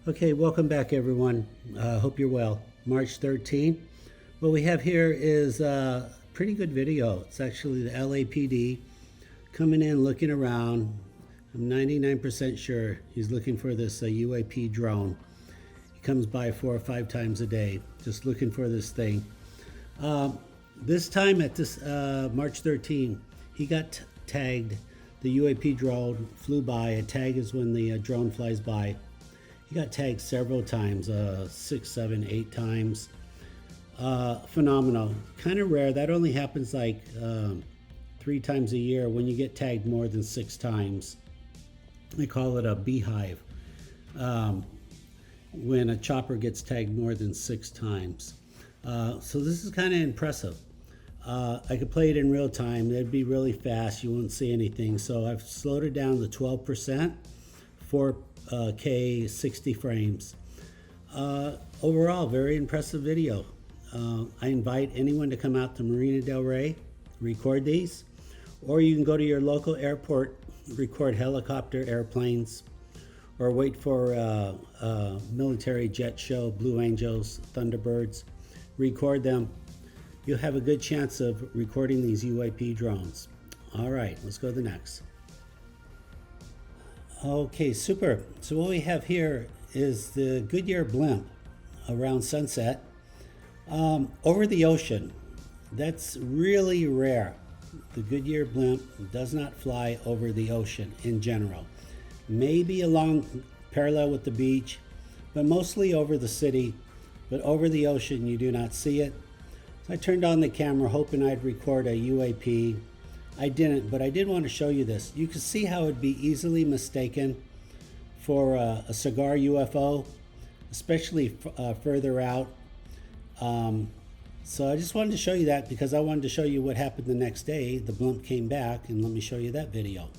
Okay, welcome back everyone. Hope you're well. March 13th. What we have here is a pretty good video. It's actually the LAPD coming in, looking around. I'm 99% sure he's looking for this UAP drone. He comes by 4 or 5 times a day, just looking for this thing. This time at this March 13th, he got tagged. The UAP drone flew by. A tag is when the drone flies by. He got tagged several times, 6, 7, 8 times. Phenomenal. Kind of rare. That only happens like 3 times a year when you get tagged more than 6 times. They call it a beehive. When a chopper gets tagged more than 6 times. So this is kind of impressive. I could play it in real time. It'd be really fast. You won't see anything. So I've slowed it down to 12%, 4K 60 frames. Overall, very impressive video. I invite anyone to come out to Marina Del Rey, record these, or you can go to your local airport, record helicopter, airplanes, or wait for a military jet show, Blue Angels, Thunderbirds, record them. You'll have a good chance of recording these UAP drones. All right, let's go to the next. Okay, super. So what we have here is the Goodyear blimp around sunset over the ocean. That's really rare. The Goodyear blimp does not fly over the ocean in general. Maybe along parallel with the beach, but mostly over the city. But over the ocean, you do not see it. So I turned on the camera hoping I'd record a UAP. I didn't, but I did want to show you this. You can see how it'd be easily mistaken for a cigar UFO, especially further out. So I just wanted to show you that because I wanted to show you what happened the next day. The blimp came back, and let me show you that video.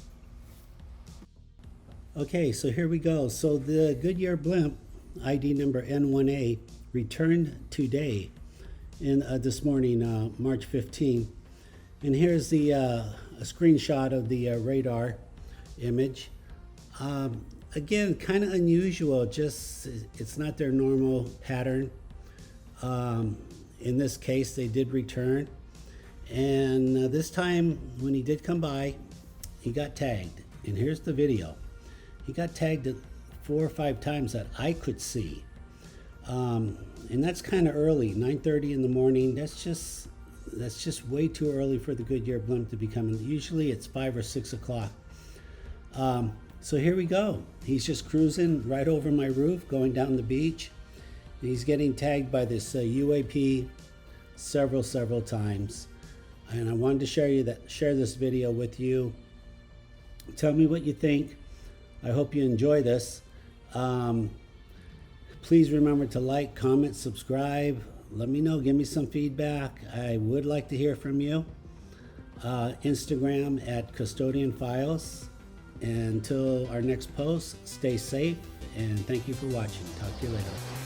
Okay, so here we go. So the Goodyear blimp, ID number N1A, returned today in this morning, March 15th. And here's the a screenshot of the radar image. Again, kind of unusual. Just it's not their normal pattern. In this case, they did return, and this time when he did come by, he got tagged. And here's the video. He got tagged 4 or 5 times that I could see, and that's kind of early. 9:30 in the morning. That's just way too early for the Goodyear blimp to be coming. Usually it's 5 or 6 o'clock. So here we go. He's just cruising right over my roof, going down the beach. He's getting tagged by this UAP several times. And I wanted to share this video with you. Tell me what you think. I hope you enjoy this. Please remember to like, comment, subscribe. Let me know. Give me some feedback. I would like to hear from you. Instagram at Custodian Files. Until our next post, stay safe and thank you for watching. Talk to you later.